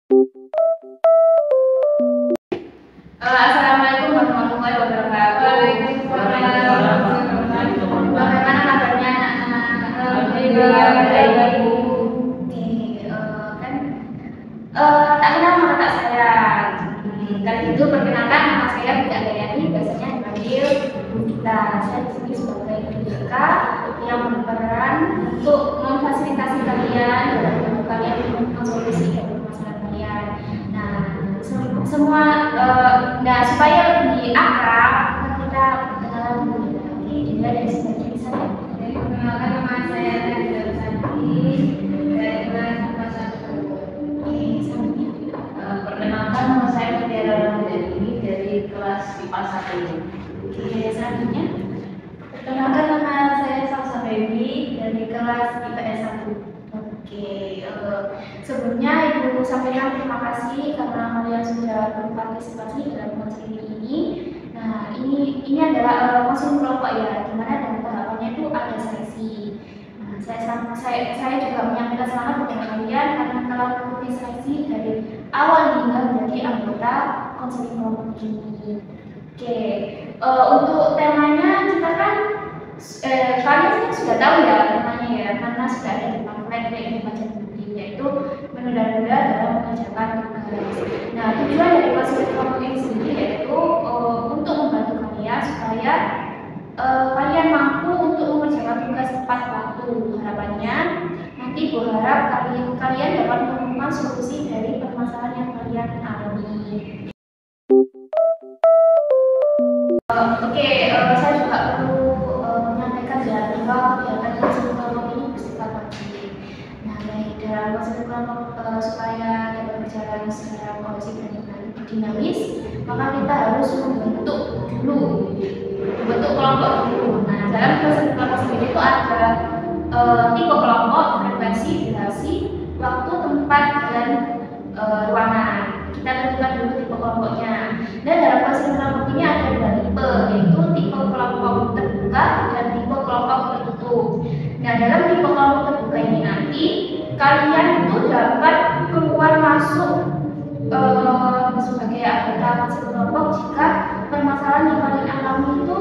Assalamualaikum warahmatullahi wabarakatuh. Bagaimana kabarnya anak-anak? Alhamdulillah. Tak kenal maka tak sayang. Kali itu perkenalkan nama saya Bunda Dayani, biasanya dipanggil Bunda. Saya di sini sebagai BK yang berperan untuk memfasilitasi kalian dalam membantu kalian mensolusi permasalahan kalian. Nah, supaya lebih akrab, kita kenalan dulu. Ini dari sini saya. Perkenalkan nama saya Nanda Santi dari kelas 1. Perkenalkan nama saya Mutiara Ramadhani dari kelas IPA 1. Selanjutnya. Perkenalkan nama saya Salsa Baby dari kelas IPS 1. Sebelumnya Ibu sampaikan terima kasih karena kalian sudah berpartisipasi dalam konseling ini. Nah, ini adalah konseling kelompok ya, di mana dalam tahapannya itu ada seleksi. Nah, saya juga menyampaikan selamat kepada kalian karena telah mengikuti seleksi dari awal hingga menjadi anggota konseling kelompok ini. Untuk temanya kita kan kalian sudah tahu ya temanya ya, karena sudah ada di pamflet yang dibaca yaitu menunda-nunda dalam mengerjakan tugas. Nah, tujuan dari konseling kelompok ini sendiri yaitu untuk membantu kalian supaya kalian mampu untuk mengerjakan tugas tepat waktu. Harapannya nanti berharap kalian dapat menemukan solusi dari permasalahan yang kalian alami. Saya juga perlu menyampaikan ya bahwa kegiatan konseling kelompok ini bersifat wajib. Nah, baik dalam konseling kelompok supaya dapat berjalan secara kondusif dan dinamis, maka kita harus membentuk kelompok dulu. Nah, dalam konseling kelompok sendiri itu ada tipe kelompok, frekuensi, durasi, waktu, tempat, dan ruangan. Kita tentukan dulu tipe kelompoknya. Dan dalam konseling kelompok ini ada dua tipe, yaitu tipe kelompok terbuka dan tipe kelompok tertutup. Nah, dalam tipe kelompok terbuka ini nanti kalian itu dapat keluar masuk sebagai anggota konseling kelompok jika permasalahan yang kalian alami itu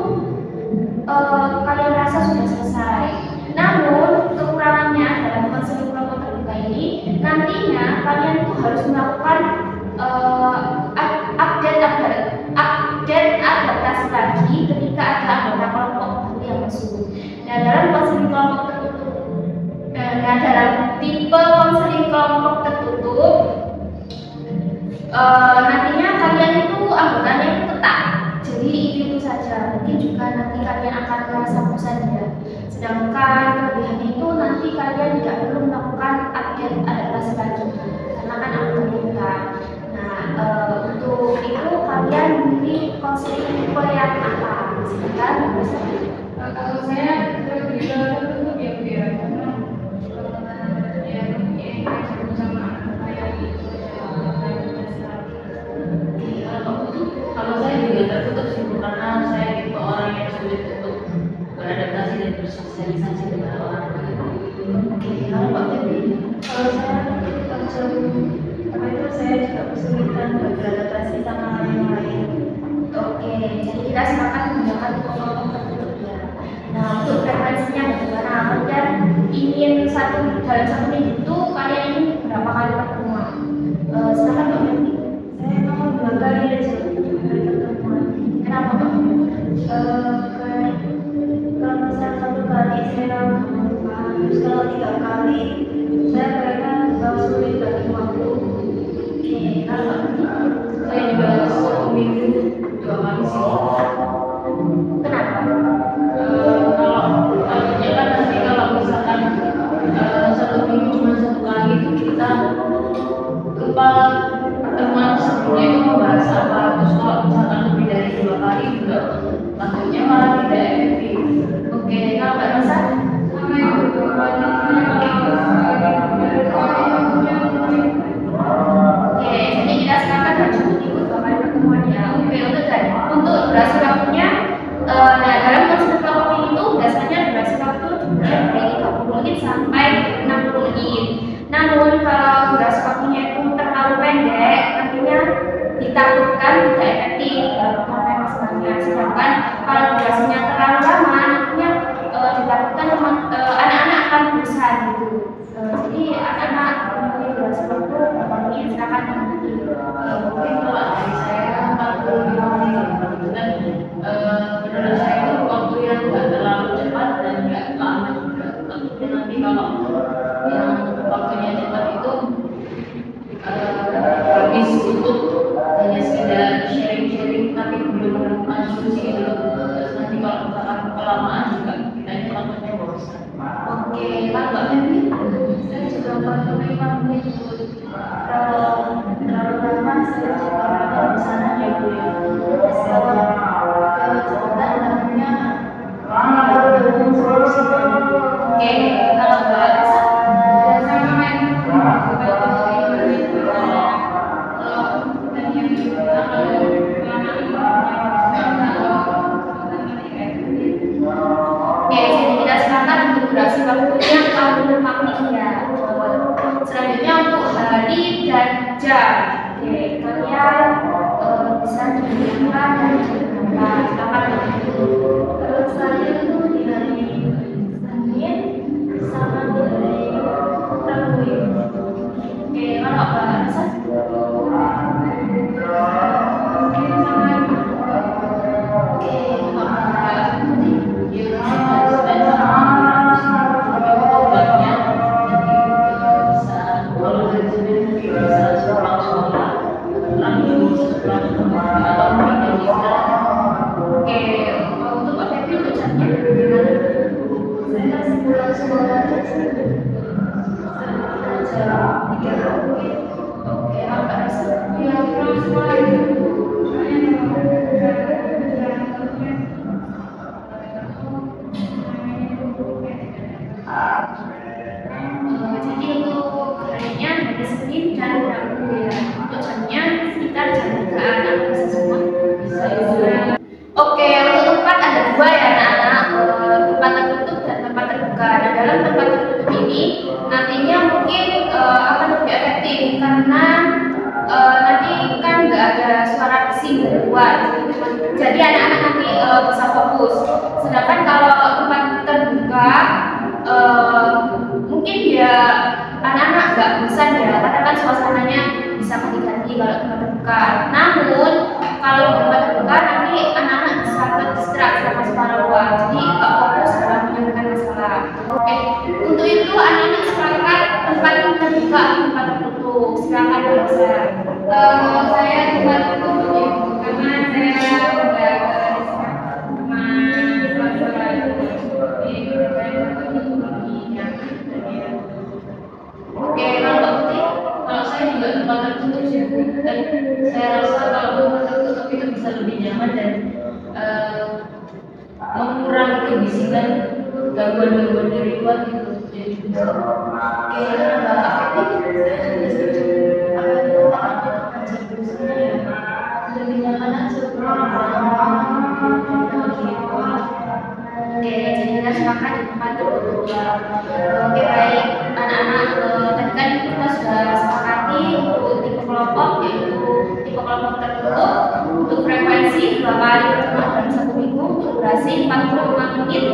kalian rasa sudah selesai. Namun kekurangannya dalam konseling kelompok terbuka ini nantinya kalian itu harus melakukan update adaptasi lagi ketika ada anggota kelompok baru yang masuk. Nah, dalam konseling kelompok tertutup, dalam tipe konseling kelompok tertutup, nantinya kalian itu anggotanya itu tetap. Jadi itu saja. Mungkin juga nanti kalian akan merasa bosan ya. Sedangkan kelebihannya itu nanti kalian tidak perlu melakukan update adaptasi lagi karena kan anggota kita. Untuk itu kalian memilih konseling tipe yang apa? Silakan. Kalau saya lebih tertutup ya Bu ya, karena Kalau saya juga tertutup sih Bu, karena saya tipe orang yang sulit untuk beradaptasi dan bersosialisasi dengan orang. Kalau Pak Febi? kalau saya juga kesulitan beradaptasi sama yang lain. Jadi kita sepakat menggunakan tipe kelompok tertutup ya. Nah, untuk frekuensinya bagaimana? Kalian ingin dalam satu minggu itu kalian ingin berapa kali pertemuan? Silakan Pak Febi. Saya mau 2 kali aja pertemuan. Kenapa Pak? Kalau misalnya 1 kali saya paham, terus kalau 3 kali saya kayaknya sulit bagi waktu. Kalau Pak Febi? Saya juga 1 minggu 2 kali sih. Kenapa? Kalau misalkan 1 minggu cuma 1 kali itu kita lupa pertemuan sebelumnya itu membahas apa. Terus kalau misalkan lebih dari 2 kali juga maksudnya malah tidak efektif. Kalau Mbak Rosa? Jadi kita sepakat harus mengikuti 2 kali pertemuan ya. Untuk durasi waktunya, dalam konseling kelompok ini tuh biasanya durasi waktu dimulai dari 30 menit sampai 60 menit. Namun kalau durasi waktunya itu terlalu pendek kan tidak efektif sampai masalahnya. Sedangkan kalau durasinya terlalu lama, nantinya ditakutkan anak-anak akan bosan gitu. Jadi anak-anak memiliki durasi waktu ini silakan mengerti. Mungkin kalau dari saya 45 menit gitu kan, menurut saya itu waktu yang nggak terlalu cepat dan nggak lama juga. Takutnya nanti kalau yang waktunya cepat itu habis untuk hanya sekedar sharing-sharing tapi belum menemukan solusi gitu loh. Terus nanti kalau misalkan kelamaan juga kita ini takutnya bosan. Oke, kalau Mbak Feby, Saya juga 45 menit kalau terlalu lama saya juga di sana ya Bu ya. Terus kalau kecepatan namanya oke, kalau Mbak Rasa, oke, jadi kita sepakat untuk durasi waktunya kalau menurut ya. Selanjutnya untuk hari dan jam. Oke, kalian bisa digunakan dari jam berapa? Silakan. kalau saya itu di hari Senin sama di hari Rabu ya. Oke, kalau Mbak Rasa, oke, kalau Mbak Putih. Oke, untuk Mbak Feby untuk jamnya gimana? Saya masih pulang sekolah sekitar jam 3. Oke, kalau Mbak Rasa. Ya, pulang sekolah Jadi untuk harinya dari Senin dan Rabu ya. Untuk jamnya sekitar jam 3-an. Apa bisa semua? Bisa. Oke, untuk tempat ada dua ya anak-anak, tempat tertutup dan tempat terbuka. Nah, dalam tempat tertutup ini nantinya mungkin akan lebih efektif karena nanti kan nggak ada suara bising dari luar. Jadi anak-anak nanti bisa fokus. Sedangkan kalau tempat terbuka mungkin ya anak-anak nggak bosan ya karena kan suasananya bisa ganti-ganti kalau tempat terbuka. Namun kalau di tempat terbuka nanti anak-anak bisa terdistrak sama suara luar, jadi nggak fokus dalam menyelesaikan masalah. Oke, untuk itu anak-anak sepakat tempat terbuka atau tempat tertutup. Silakan bisa. Saya tempat tertutup ya, karena saya udah Oke, kalau Mbak Putih, Kalau saya juga tempat tertutup sih, Bu. Dan saya rasa kalau tempat tertutup itu bisa lebih nyaman dan mengurangi kebisikan gangguan-gangguan dari luar gitu. Jadi bisa. oke, Mbak Feby. lebih nyaman aja. Oke, jadi kita sepakat di tempat tertutup ya. Oke, baik anak-anak, tadi kan kita sudah sepakati untuk tipe kelompok, yaitu tipe kelompok tertutup untuk frekuensi 2 kali pertemuan dalam 1 minggu, untuk durasi 45 menit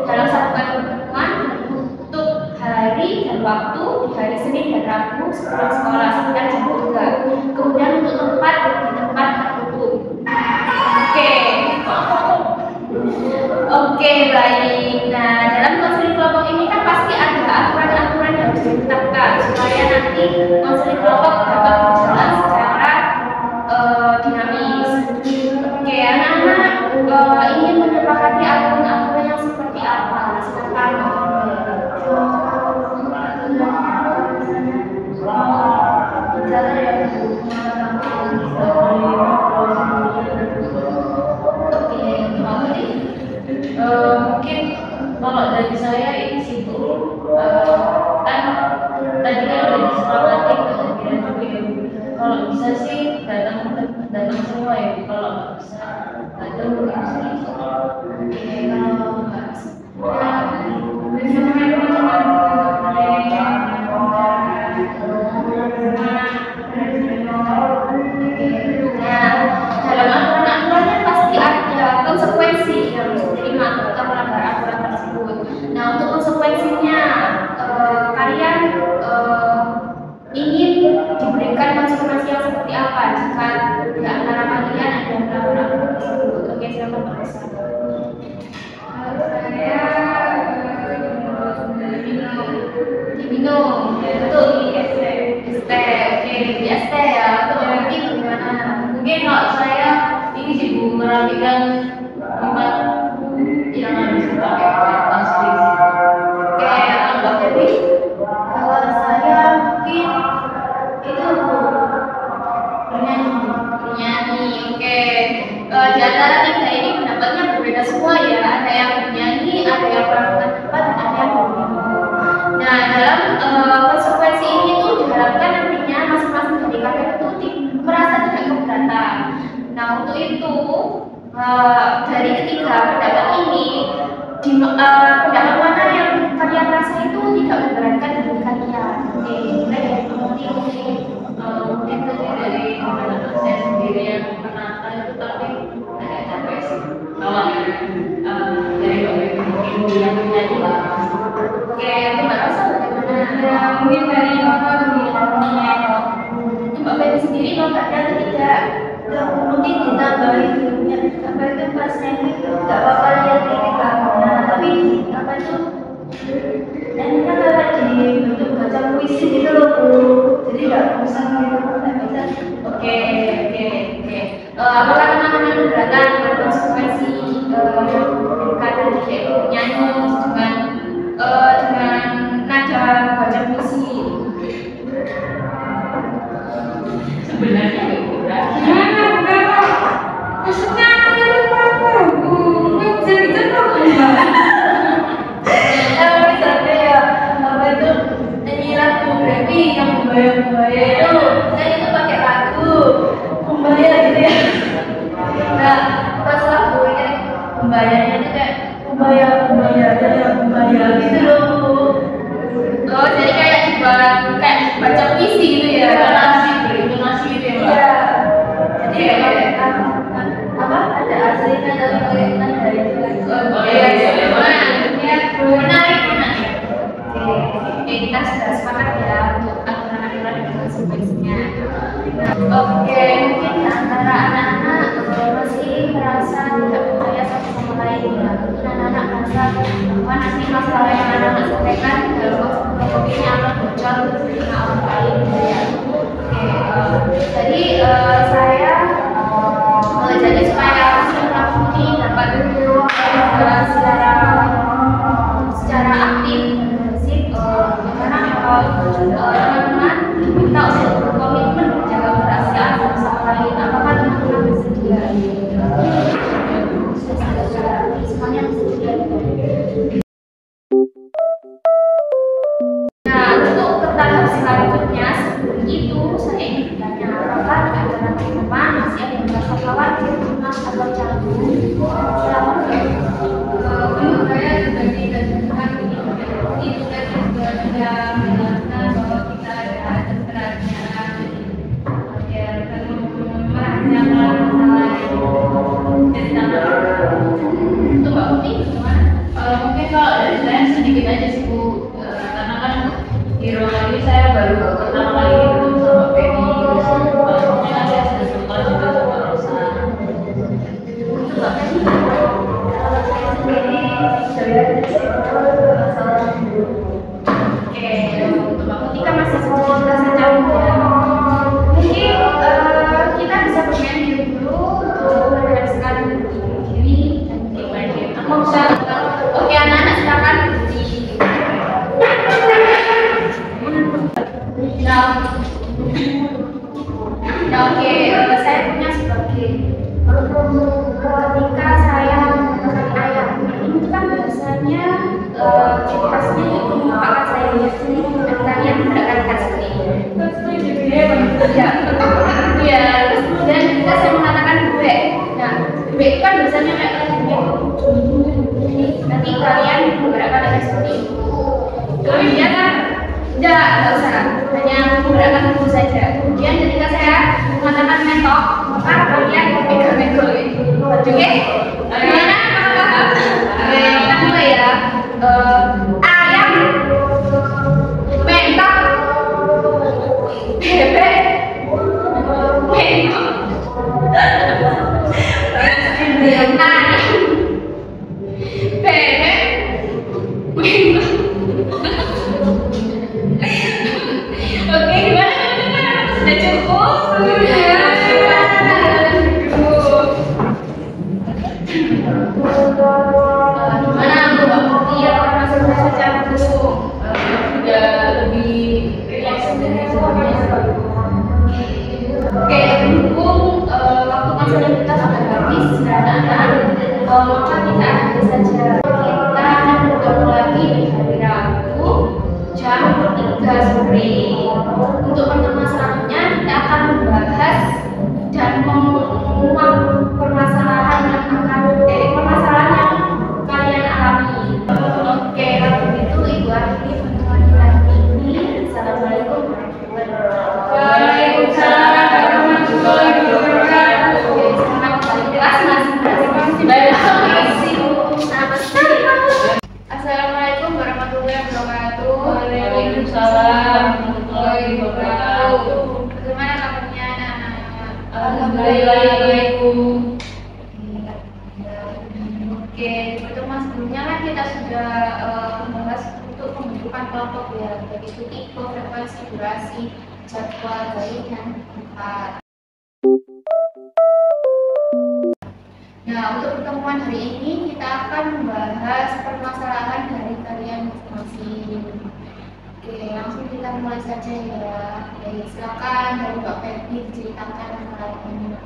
dalam 1 kali pertemuan, dan untuk hari dan waktu di hari Senin dan Rabu sebelum sekolah sekitar jam 3. Kemudian untuk tempat di tempat tertutup. Oke, baik. Nah, dalam konseling kelompok ini kan pasti ada aturan-aturan yang harus ditetapkan supaya nanti konseling kelompok dapat berjalan secara dinamis. Oke, anak-anak ingin menyepakati aturan-aturan yang seperti apa? Silakan. Mungkin kalau dari saya ini sih Bu, kan tadi kan udah disepakati kehadiran juga ya Bu. Kalau bisa sih datang semua ya Bu. Kalau nggak bisa datang mungkin bisa. Oke, kalau nggak apa jika di antara kalian ada yang melakukan hal tersebut? Oke, silakan Pak Resa. Saya diminum, betul di ST. ST, oke, di ST ya. Untuk berarti gimana? Mungkin kalau saya ini sibuk merapikan tempat yang harus dipakai kertas di situ. Oke, Mbak Febri? Kalau saya mungkin itu bernyanyi. Bernyanyi, oke. Di antara tiga ini pendapatnya berbeda semua ya. Ada yang bernyanyi, ada yang melakukan tempat, dan ada yang berminum. Nah, dalam konsekuensi ini tuh diharapkan nantinya masing-masing dari kalian itu merasa tidak keberatan. Nah, untuk itu dari ketiga pendapat ini, pendapat mana yang kalian rasa itu tidak memberatkan bagi kalian? Oke, mulai dari pengerti. Mungkin dari anak saya sendiri yang menata itu tapi agak capek sih. Kalau dari mungkin yang menyanyi lah. Oke, itu Mbak Rosa bagaimana? Ya, mungkin dari Bapak menyanyinya. Untuk Mbak Febri sendiri mau ada atau tidak? Ya, mungkin ditambahin filmnya. Apa itu pas nyanyi nggak apa-apa lihat titik lagunya, tapi apa itu nyanyinya kayak di bentuk baca puisi gitu loh Bu. Jadi nggak usah gitu, nggak bisa. Oke. Apakah teman-teman keberatan dengan konsekuensi kata tidak nyanyi dengan nada baca puisi? Sebenarnya nggak berat. Maksudnya apa Bu? Bisa dicontoh misalnya ya apa itu nyanyi lagu Brevi yang Bumbaya itu nyanyi itu pakai lagu Bumbaya gitu ya. Nah pas lagu ini Bumbayanya itu kayak Bumbaya gitu loh Bu. Oh, jadi kayak dibuat kayak baca puisi gitu ya? Berintonasi gitu ya, Mbak. Iya. Jadi kayak apa ada aslinya tapi pakai nada itu. Oh iya, menarik. Oke, kita sudah sepakat ya untuk aturan-aturan dan konsekuensinya. Oke, mungkin antara anak-anak masih merasa tidak percaya satu sama lain ya. Mungkin anak-anak merasa bahwa nanti masalah yang anak-anak sampaikan dalam kopinya akan bocor ke orang lain ya. Oke, jadi saya jadi supaya semua ini dapat secara aktif dan masif, karena teman-teman diminta untuk berkomitmen menjaga kerahasiaan satu sama lain. Apakah teman-teman bersedia? Semuanya bersedia. Nah, untuk ke tahap selanjutnya sebelum itu saya ingin bertanya, apakah ada teman-teman masih ada yang merasa khawatir, cemas atau canggung? Silakan. Saya sebagai gabungan ini kita juga sudah menjelaskan bahwa kita ada terberatnya ya merahasiakan masalah dari tanah. Untuk Mbak Putih, gimana? Mungkin kalau dari saya sedikit aja sih Bu, karena kan di ruangan ini saya baru pertama kali ketemu sama Penny, terus mungkin ada yang sudah contoh juga sama Rosa. Untuk Mbak Penny? Kalau saya sendiri saya masalah Oke, untuk Mbak Putih kan masih sedikit merasa canggung ya. Mungkin kita bisa bermain diri dulu untuk meredaksikan diri dan bermain diri. Aku bisa. Oke, anak-anak silakan berdiri. Nah, oke, saya punya sebagai ketika saya menggunakan ayam ini kan biasanya ciri khasnya itu merupakan saya lihat sendiri dan kalian mendapatkan seperti ini. Ya, ya. Terus kemudian ketika saya mengatakan bebek, nah bebek kan biasanya kayak ini. Nanti kalian menggerakkan ayam seperti itu. Kemudian kan enggak usah, hanya menggerakkan tubuh saja. Kemudian ketika saya mengatakan mentok, maka kalian pegang-pegang gitu. Oke? Gimana? Paham? Oke, kita mulai ya. Ayam, mentok, bebek, Oke, gimana teman-teman? Sudah cukup? Gimana aku Mbak Putih ya karena sudah saja aku Sudah lebih rileks dari sebelumnya. Oke, berhubung waktu konseling kita sudah habis dan maka kita akhiri saja. Kita akan bertemu lagi di hari Rabu jam 3 sore. Untuk pertemuan selanjutnya kita akan membahas dan menguak permasalahan yang kalian alami. Oke, kalau begitu Ibu akhiri pertemuan kita hari ini. Assalamualaikum warahmatullahi wabarakatuh. Waalaikumsalam warahmatullahi wabarakatuh. Oke, selamat kembali di kelas masing-masing. Assalamualaikum warahmatullahi wabarakatuh. Waalaikumsalam warahmatullahi wabarakatuh. Bagaimana kabarnya anak-anak? Alhamdulillah baik, Bu. Oke, di pertemuan sebelumnya kan kita sudah membahas untuk pembentukan kelompok ya, baik itu tipe, frekuensi, durasi, jadwal, gaya, dan tempat. Nah, untuk pertemuan hari ini kita akan membahas permasalahan dari kalian masing-masing. Oke, langsung kita mulai saja ya. Baik, silakan dari Mbak Feby diceritakan masalahnya.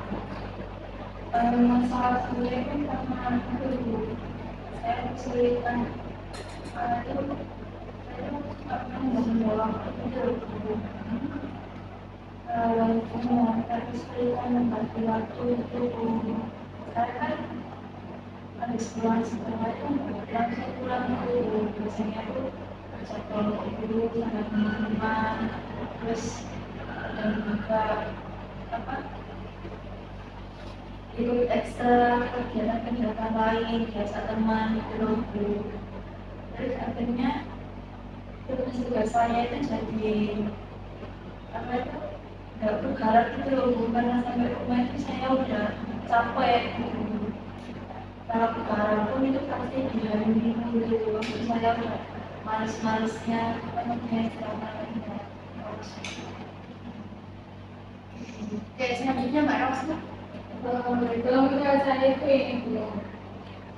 Masalah sebenarnya kan karena itu saya kesulitan itu saya pernah menjawab itu saya kesulitan membagi waktu itu saya kan habis pulang sekolah itu langsung pulang itu biasanya tuh kerja kelompok dulu sama teman-teman terus dan juga apa ikut ekstra kegiatan-kegiatan lain biasa teman itu loh Bu. Terus akhirnya tugas saya itu jadi apa itu nggak bergerak gitu loh Bu, karena sampai rumah itu saya udah capek gitu. Kalau bergerak pun itu pasti di hari Minggu gitu, saya udah males-malesnya penuhnya selama ini. Oke, selanjutnya Mbak Rosna. Kalau menurut saya itu ini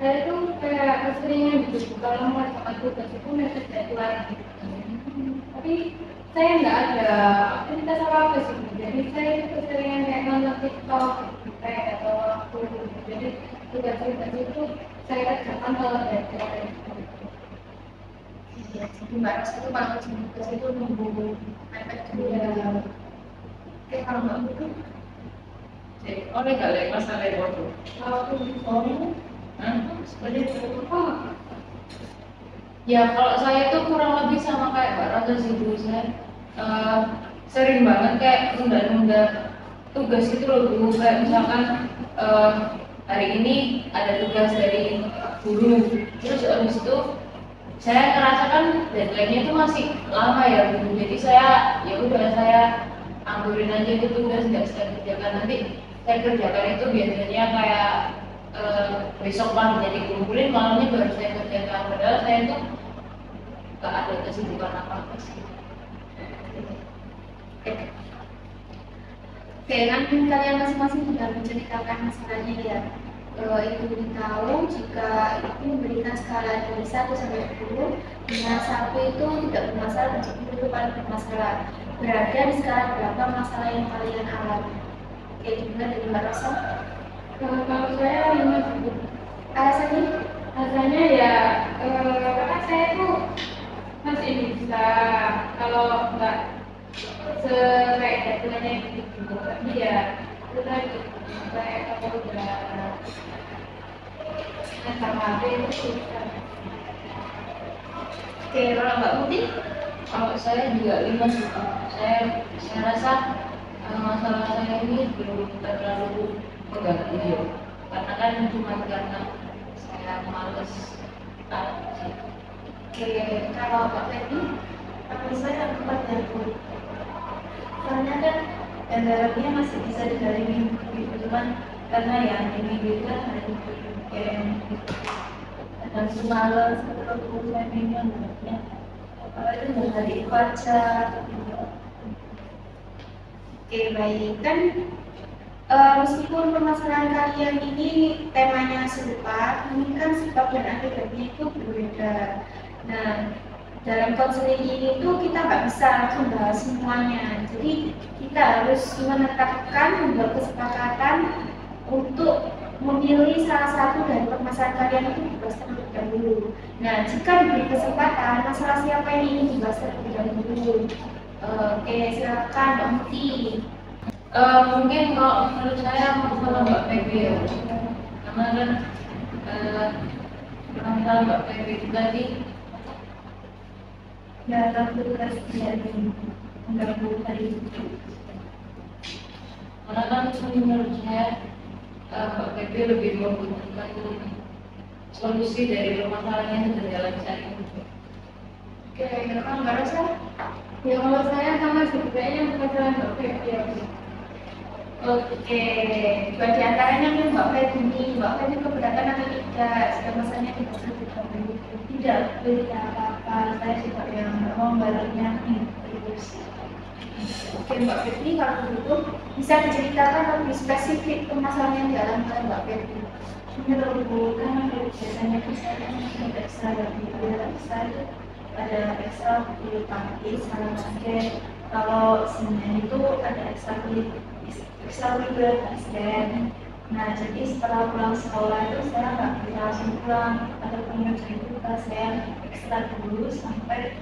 saya itu kayak keseringan gitu kalau mau sama tugas itu mepet deadline gitu. Tapi saya nggak ada aktivitas apa sih, jadi saya itu keseringan kayak nonton TikTok kayak atau waktu gitu. Jadi tugas-tugas itu saya kerjakan kalau deadline. Ya, jadi Mbak Rosna itu kalau kerja tugas itu nunggu iPad dulu ya. Oke, kalau Mbak Putih? Oleh gak lek masalah itu? Kalau aku di sekolah, Seperti itu. Ya kalau saya tuh kurang lebih sama kayak Mbak Rata sih dulu saya sering banget kayak nunda-nunda tugas itu loh dulu kayak misalkan hari ini ada tugas dari guru terus habis itu saya ngerasakan deadline-nya itu masih lama ya Bu. Jadi saya ya udah saya anggurin aja itu tugas nggak saya kerjakan nanti saya kerjakan itu biasanya kayak besok pagi jadi kumpulin malamnya baru saya kerjakan padahal saya tuh nggak ada kesibukan apa-apa sih. Oke, kan kalian masing-masing sudah menceritakan masalahnya ya. Ibu tahu jika ibu memberikan skala dari 1 sampai 10, dengan 1 itu tidak bermasalah dan 10 itu paling bermasalah. Berada di skala berapa masalah yang kalian alami? Oke, juga dari Mbak Rosa. kalau saya 5 Alasannya? rasanya ya karena saya tuh masih bisa kalau nggak kayak deadline gitu tapi ya itu tadi kayak kalau udah ngejar HP itu susah. Oke, kalau Mbak Putih? Kalau saya juga 5 sih. Saya rasa masalah saya ini belum terlalu mengganggu ya. Karena kan cuma karena saya males aja. Oke, kalau Mbak Feby? Kalau saya 4 ya Bu, soalnya kan dan terapinya masih bisa di hari Minggu gitu, cuman karena ya ini gitu kan hari Minggu kayak kadang semalam setelah saya minum ya apa itu nggak hari baca gitu. Oke, baik. Kan meskipun permasalahan kalian ini temanya serupa, namun kan sikap dan akibatnya itu berbeda. Nah, dalam konseling ini tuh kita nggak bisa langsung bahas semuanya. Jadi kita harus menetapkan membuat kesepakatan untuk memilih salah satu dari permasalahan kalian itu dibahas terlebih dahulu. Nah, jika diberi kesempatan, masalah siapa yang ingin dibahas terlebih dahulu? Oke, silakan Mbak Muti. Mungkin kalau menurut saya masalah Mbak Pepe ya, karena kan masalah Mbak Pepe itu tadi dalam tugas dari mengganggu hari itu. karena kan menurut saya Mbak Pepe lebih membutuhkan solusi dari permasalahannya yang berjalan saat ini. Oke, silakan Mbak Rosa. Ya kalau saya sama sebenarnya masalah Mbak Pepe ya. Oke, dua di antaranya yang Mbak Feb ini, Mbak Feb itu keberatan atau tidak? Jika masanya tidak terbuka Tidak, tidak apa-apa. Saya juga yang mau baliknya terus. Oke, Mbak Febri, kalau begitu bisa diceritakan lebih spesifik permasalahan yang dialami oleh Mbak Febri. Menurutku kan biasanya saya ada ekstra dan tidak ekstra itu ada ekstra bulu tangkis, sama basket. Kalau Senin itu ada ekstra basket. Nah, jadi setelah pulang sekolah itu saya nggak bisa langsung pulang atau mengerjakan tugas, saya ekstra dulu sampai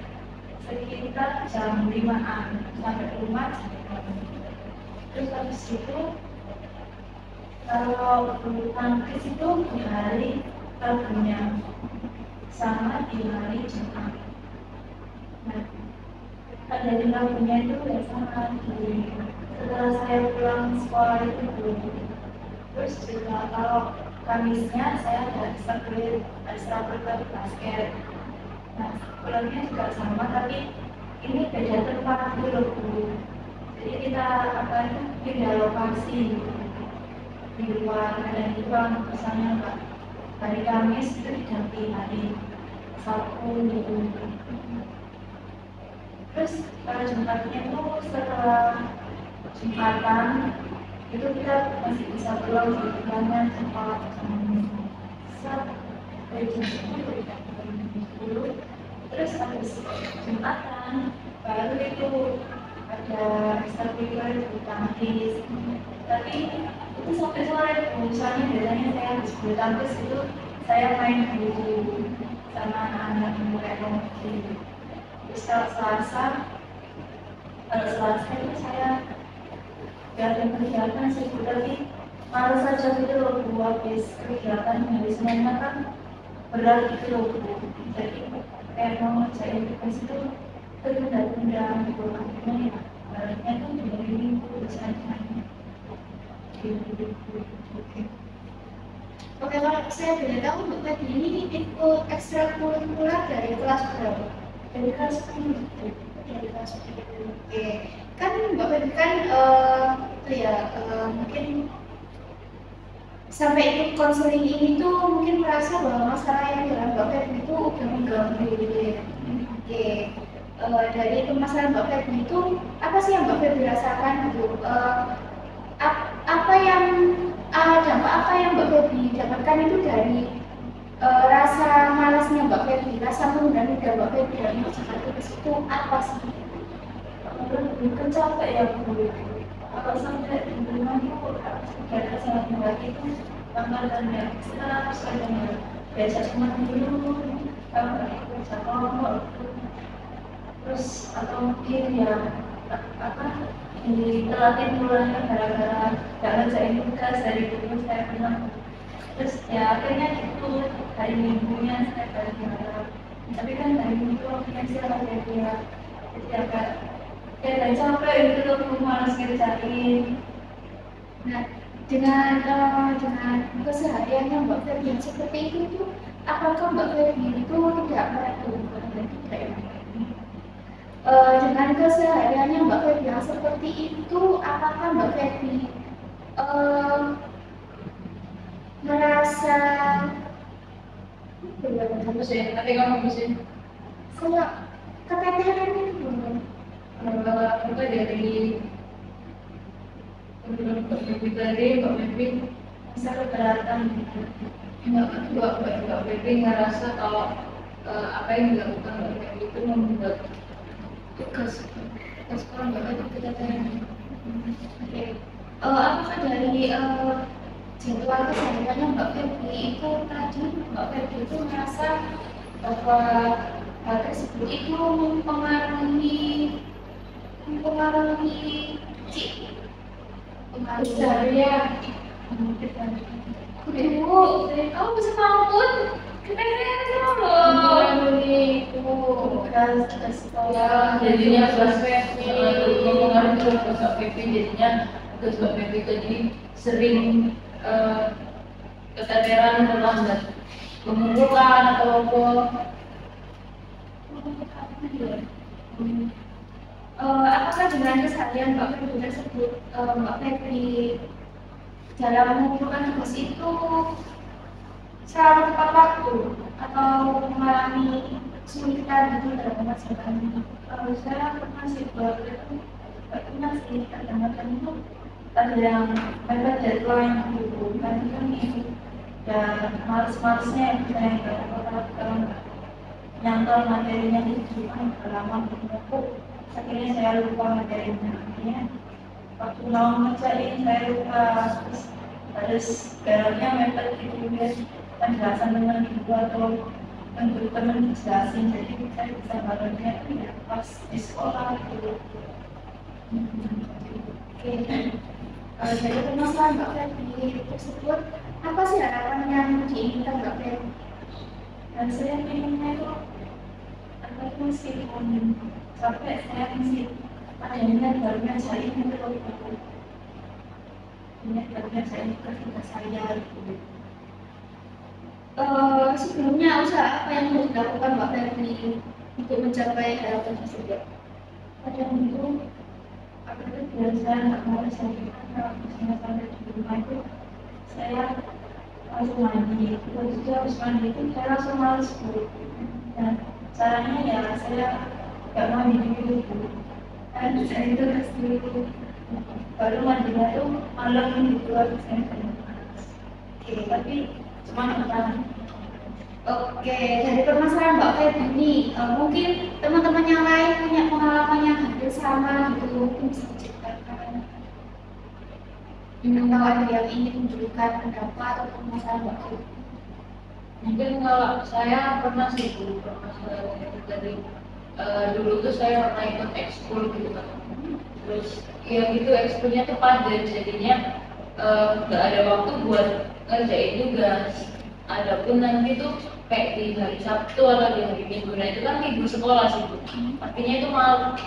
sekitar jam 5-an sampai rumah jam 6. Terus habis itu kalau bulu tangkis itu di hari Rabunya sama di hari Jumat. Nah, dari Rabunya itu ya sama di setelah saya pulang sekolah itu belum. Terus juga kalau Kamisnya saya ada ekstra basket. Nah, pulangnya juga sama, tapi ini beda tempat dulu Bu. Jadi kita apa itu pindah lokasi di luar, dan itu kalau misalnya Mbak hari Kamis itu diganti hari Sabtu gitu. Terus pada Jumatnya itu setelah Jumatan itu kita masih bisa pulang sebelumnya cepat sampai jam 10. Terus habis Jumatan baru itu ada ekstrakurikuler di tangkis, tapi itu sampai sore. Misalnya biasanya saya habis bulu tangkis itu saya main dulu sama anak-anak mulai ngomongin. Terus kalau Selasa itu saya gak ada kegiatan sih, tapi malas saja gitu loh Bu, habis kegiatan hari Seninnya kan berat gitu loh Bu. Jadi kayak mau ngerjain tugas itu tertunda-tunda gitu, akhirnya ya baliknya tuh di hari Minggu saja. Oke, kalau saya boleh tahu Mbak Febri ini ikut ekstrakurikuler dari kelas berapa? Dari kelas 10. Dari kelas 10. Oke, kan Mbak Febri kan itu ya mungkin sampai ikut konseling ini tuh mungkin merasa bahwa masalah yang dalam Mbak Febri itu udah mengganggu gitu ya. Oke, dari permasalahan Mbak Febri itu apa sih yang Mbak Febri rasakan gitu? Apa yang dampak apa yang Mbak Febri dapatkan itu dari rasa malasnya Mbak Febri, rasa menunda-nunda Mbak Febri dalam mengerjakan tugas itu apa sih? Bukan capek ya Bu. Kalau sampai di rumah itu kegiatan sangat berat itu tantangannya setelah misalnya biasa cuma dulu kalau nggak ikut kelompok terus atau mungkin ya apa ditelatin pulangnya gara-gara nggak ngerjain tugas dari dulu saya pernah. Terus ya akhirnya itu hari Minggunya saya balik malam, tapi kan hari Minggu akhirnya istirahat ya dia, jadi agak kayak capek itu loh, malas ngerjain. Nah, dengan kesehariannya Mbak Febri yang seperti itu tuh, apakah Mbak Febri itu tidak merasa tidak Dengan kesehariannya Mbak Feby yang seperti itu, apakah Mbak Feby merasa Apa sih? Nanti kamu bisa kayak keteteran itu belum? apa dari menurut Mbak Feby tadi, Mbak Feby bisa keberatan Mbak Feby ngerasa kalau apa yang dilakukan Mbak Feby itu membuat Tugas sekolah Mbak Feby keteteran. Oke. Apakah dari jadwal kesehariannya Mbak Feby itu tadi Mbak Feby itu merasa bahwa hal tersebut itu mempengaruhi keseharian? Ibu, kamu bisa maupun keteteran loh. Tugas sekolah. Jadinya Mbak Feby mempengaruhi tugas Mbak Feby, jadinya tugas Mbak Feby jadi sering keteteran terlambat pengumpulan atau apa. Apakah dengan keseharian Mbak Feby tersebut Mbak Feby dalam mengumpulkan tugas itu selalu tepat waktu atau mengalami kesulitan gitu dalam mengerjakannya? Saya pernah sih buat itu, pernah sih kadang-kadang itu ada yang mepet deadline gitu kan ini dan males-malesnya saya nggak dapat nyantol materinya itu kan lama gitu. Akhirnya saya lupa materinya, akhirnya waktu mau ngerjain saya lupa, terus harus beloknya mepet gitu ya, penjelasan teman gitu atau menurut teman dijelasin, jadi saya bisa balonnya ya pas di sekolah gitu. Oke. Jadi permasalahan Mbak Feby tersebut apa sih harapan yang diinginkan Mbak Feby? Dan saya pinginnya itu apa itu meskipun sampai saya masih adanya baru saya itu ini baru saya ketika saya gitu. Sebelumnya usaha apa yang harus dilakukan Mbak Feby untuk mencapai harapan tersebut? Pada itu apa itu biasa nggak mau saya kalau misalnya sampai di rumah itu saya langsung mandi, terus itu habis mandi itu saya langsung males bu. Dan caranya ya saya nggak mandi dulu bu, kan saya itu tes dulu baru mandinya itu malam gitu habis saya panas. Oke, tapi cuma makan. Oke, dari permasalahan Mbak Feby ini, mungkin teman-teman yang lain punya pengalaman yang hampir sama gitu, mungkin bisa diceritakan. Atau ada yang ingin memberikan pendapat atau permasalahan Mbak Feby. Mungkin kalau saya pernah sih dulu dari dulu tuh saya pernah ikut ekskul gitu kan. Terus ya gitu ekskulnya tuh padat, jadinya nggak ada waktu buat ngerjain tugas. Adapun nanti tuh kayak di hari Sabtu atau di hari Minggu, nah itu kan libur sekolah sih bu. Artinya itu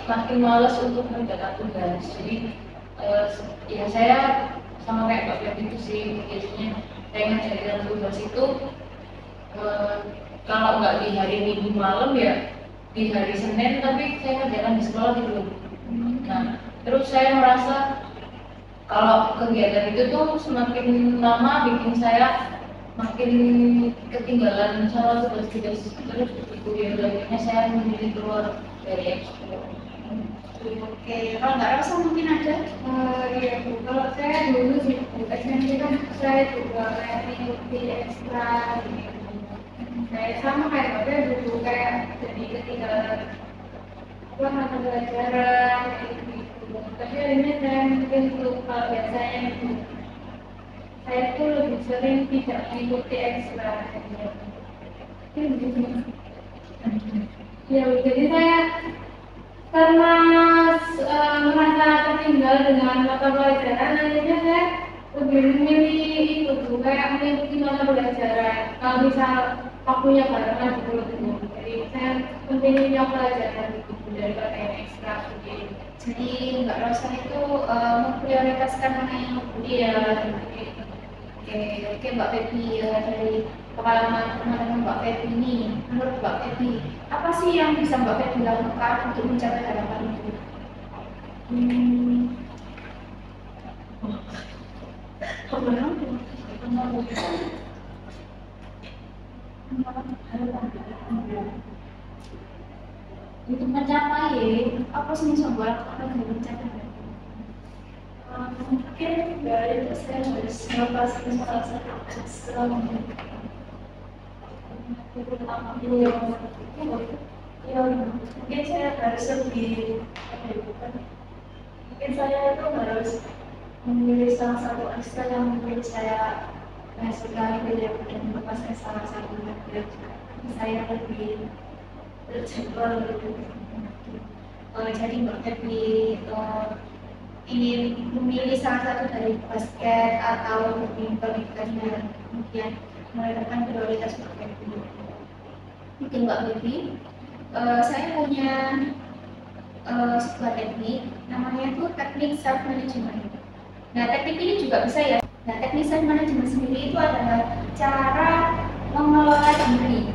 makin malas untuk mengerjakan tugas. Jadi ya saya sama kayak Mbak Feby itu sih, biasanya saya ngerjain tugas itu kalau nggak di hari Minggu malam ya di hari Senin, tapi saya kerjakan di sekolah gitu. Nah terus saya merasa kalau kegiatan itu tuh semakin lama bikin saya makin ketinggalan sama tugas-tugas, terus kemudian akhirnya saya memilih keluar dari ekskul. Oke, kalau nggak rasa mungkin ada? Iya bu, kalau saya dulu sih SMP kan saya juga kayak mengikuti ekstra gitu. Saya sama kayak Bapak dulu kayak jadi ketinggalan apa mata pelajaran kayak gitu. Tapi akhirnya saya mungkin lupa biasanya itu saya tuh lebih sering tidak mengikuti ekstra gitu. Ya, jadi saya karena merasa tertinggal dengan mata pelajaran, akhirnya saya lebih memilih itu tuh kayak mengikuti mata pelajaran. Kalau misal waktunya barengan gitu, jadi saya memilih pelajaran itu daripada yang ekstra gitu. Jadi Mbak Rosa itu memprioritaskan mana yang Iya, Oke, Mbak Feby, dari pengalaman teman-teman Mbak Feby ini. Menurut Mbak Feby, apa sih yang bisa Mbak Feby lakukan untuk mencapai harapan itu? Untuk mencapai apa sih yang bisa Mbak lakukan untuk mencapai? Mungkin dari itu saya harus melepaskan salah satu kesel mungkin saya harus lebih mungkin saya itu harus memilih salah satu ekstra yang menurut saya suka dan melepaskan salah satu biar saya lebih terjebak gitu. Jadi Mbak Feby ingin memilih salah satu dari basket atau badminton dan kemudian meletakkan prioritas Mbak Feby. Mungkin Mbak Feby, saya punya sebuah teknik, namanya itu teknik self management. Nah, teknik ini juga bisa ya. Nah, teknik self management sendiri itu adalah cara mengelola diri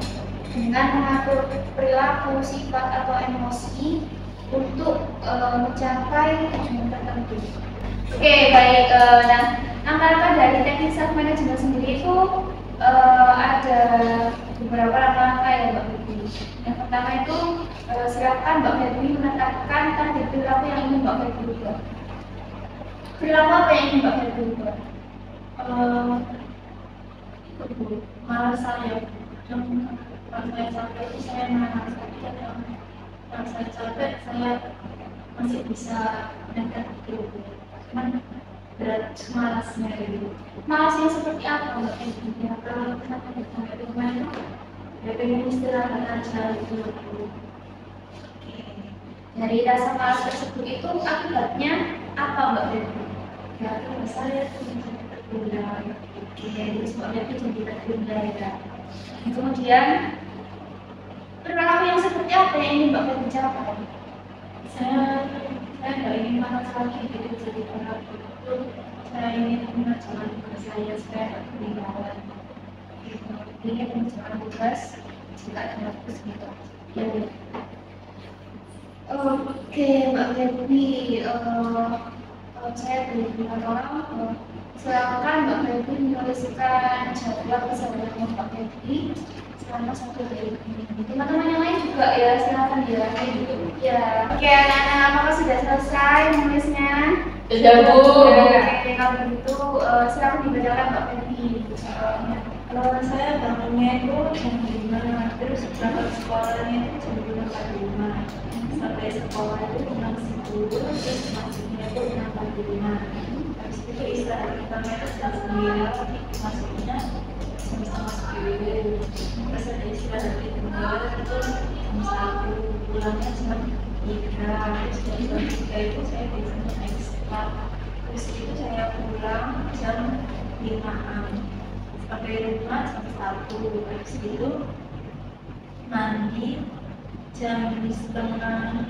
dengan mengatur perilaku, sifat atau emosi untuk mencapai tujuan tertentu. Oke, baik. Nah, langkah-langkah dari teknik self management sendiri itu ada beberapa langkah-langkah ya Mbak Feby. Yang pertama itu silakan Mbak Feby menetapkan target perilaku yang ingin Mbak Feby ubah. Perilaku apa yang ingin Mbak Feby ubah? Malas saya kalau saya capek itu saya malas sakit kalau saya capek saya masih bisa nekat gitu cuman berat malasnya gitu. Malasnya seperti apa Mbak Feby? Ya kalau kenapa sampai di rumah itu ya pengen istirahat aja gitu. Dari rasa malas tersebut itu akibatnya apa Mbak Feby? Ya kalau saya itu bisa tertunda. Terus Mbak Feby jadi tertunda ya. Kemudian perilaku yang seperti apa yang ingin Mbak Feby capai? Saya nggak ingin malas lagi gitu jadi orang itu saya ingin mengerjakan tugas saya supaya nggak ketinggalan. Ingin mengerjakan tugas jika ada tugas gitu. Ya. Oke Mbak Feby, saya boleh minta tolong silakan Mbak Feby menuliskan jadwal kesehariannya Mbak Feby selama 1 hari ini. Teman-teman yang lain juga ya silakan ya. Ya. Oke anak-anak, apakah sudah selesai menulisnya? Sudah Bu. Oke, kalau begitu silakan dibacakan Mbak Feby. Kalau saya bangunnya itu jam 5, terus berangkat sekolahnya itu jam 5.45 sampai sekolah itu jam 10, terus masuknya itu 6.45. Habis itu istirahat pertama itu jam 9, masuknya jam 10. Terus ada istirahat kedua itu jam 1, pulangnya jam 3. Terus jam 3 itu saya biasanya ekstra. Terus itu saya pulang jam 5-an. Sampai rumah jam 1, habis itu mandi jam 6:30,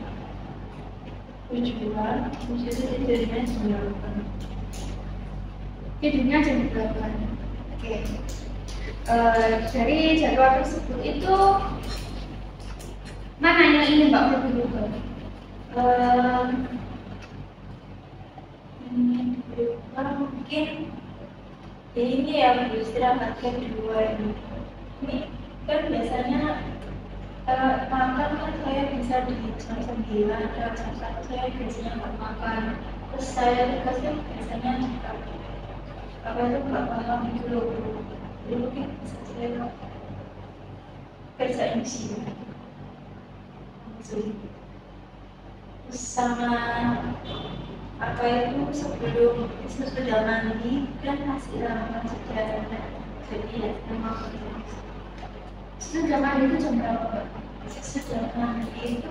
7-an, terus itu tidurnya jam 8. Tidurnya jam 8. Oke. Dari jadwal tersebut itu mana yang ingin Mbak Feby ubah? Mungkin ini ya istirahat kedua ini kan biasanya makan kan saya bisa di jam 9 atau jam 1 saya biasanya nggak makan, terus saya tugasnya biasanya apa itu nggak paham gitu loh, jadi mungkin bisa saya kerjain di sini terus sama apa itu sebelum sesudah mandi kan masih lama sudah jadi ya sama Sudah mandi itu jam berapa Mbak? sesudah mandi itu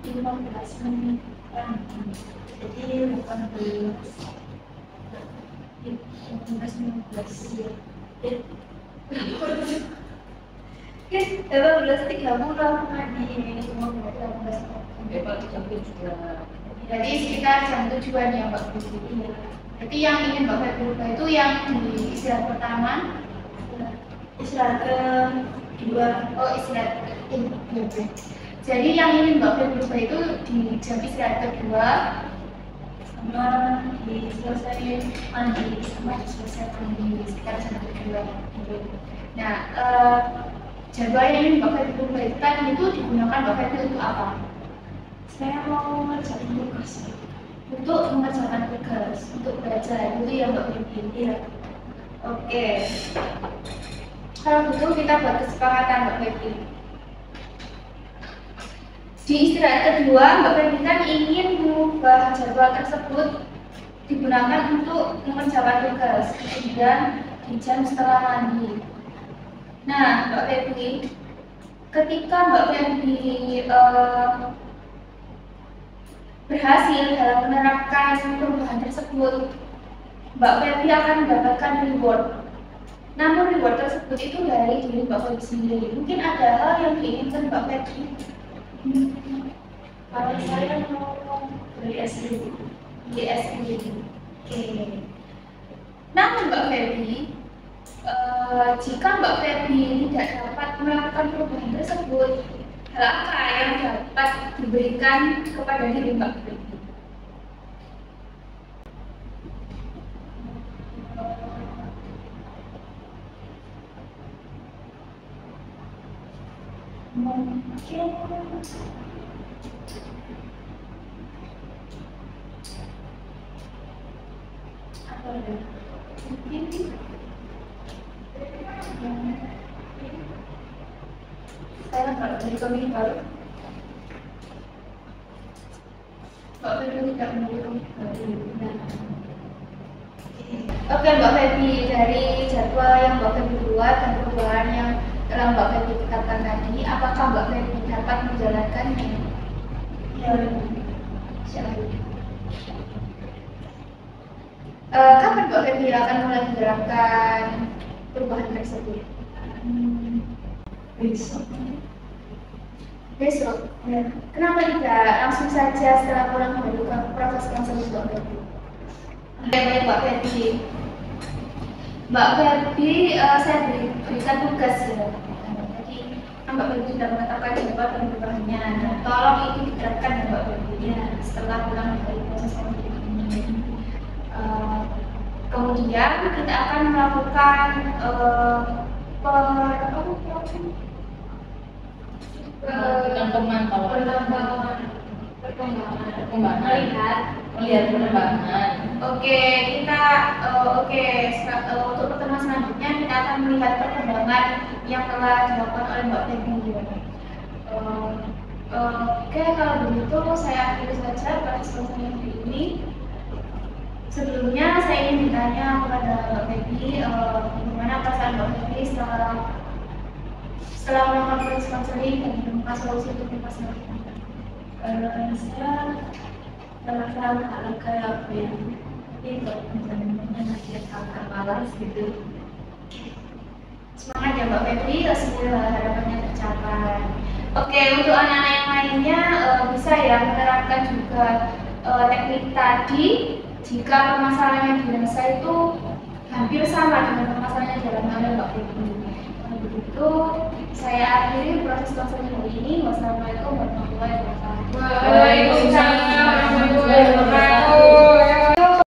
15 menit jadi 18 aku mandi ini semua 18. Jadi sekitar jam 7-an ya Mbak Feby. Jadi yang ingin Mbak Feby ubah itu yang di istirahat pertama Istirahat kedua. Oh, istirahat. Oke. Jadi yang ingin Mbak Febri coba itu di jam istirahat kedua Sama selesai mandi. sama selesai mandi sekitar jam kedua. Nah, jadwal yang ingin Mbak Febri berikan itu digunakan Mbak Febri untuk apa? Saya mau ngerjain tugas. Untuk mengerjakan tugas, untuk belajar itu yang Mbak Febri. Iya. Oke. Kalau gitu kita buat kesepakatan Mbak Febri. Di istirahat kedua, Mbak Febri kan ingin mengubah jadwal tersebut digunakan untuk mengerjakan tugas, kemudian di jam setelah mandi. Nah, Mbak Febri, ketika Mbak Febri berhasil dalam menerapkan perubahan tersebut, Mbak Febri akan mendapatkan reward. Namun reward tersebut itu dari diri Mbak Febri sendiri. Mungkin ada hal yang diinginkan Mbak Febri. Kalau saya mau beli es krim. Di SPG. Oke. Namun Mbak Febri, jika Mbak Febri tidak dapat melakukan perubahan tersebut, hal apa yang dapat diberikan kepada diri Mbak Febri? Mungkin apa ya? Mungkin saya kalau dari komik baru, Mbak Febri tidak memiliki komik baru. Nah, oke Mbak Febri, dari jadwal yang Mbak Febri buat dan perubahan yang telah Mbak Febri tetapkan tadi, apakah Mbak Febri dapat menjalankannya? Ya. Kapan Mbak Febri akan mulai menjalankan perubahan tersebut? Besok. Besok? Ya. Kenapa tidak langsung saja setelah pulang melakukan proses konseling Mbak Febri? Baik Mbak Febri. Mbak Febri, saya berikan tugas ya. Jadi Mbak Febri sudah menetapkan jadwal perubahannya. Nah, tolong itu diterapkan ya Mbak Febri ya, setelah pulang dari proses konseling ini. Kemudian kita akan melakukan perkembangan melihat perkembangan. Oke, kita untuk pertemuan selanjutnya kita akan melihat perkembangan yang telah dilakukan oleh Mbak Febri. Oke, kalau begitu saya akhiri saja proses konseling ini. Sebelumnya saya ingin bertanya kepada Mbak Febri, bagaimana perasaan Mbak Febri setelah melakukan proses konseling dan menemukan solusi untuk masalah kita? Saya merasa kayak apa ya? Itu misalnya nasihat kakak malas gitu. Semangat ya Mbak Febri, semoga harapannya tercapai. Oke, untuk anak-anak yang lainnya bisa ya menerapkan juga teknik tadi jika permasalahan yang dirasa itu hampir sama dengan permasalahan yang dialami oleh Mbak Febri. Kalau begitu, saya akhiri proses konseling hari ini. Wassalamualaikum warahmatullahi wabarakatuh. Waalaikumsalam warahmatullahi wabarakatuh.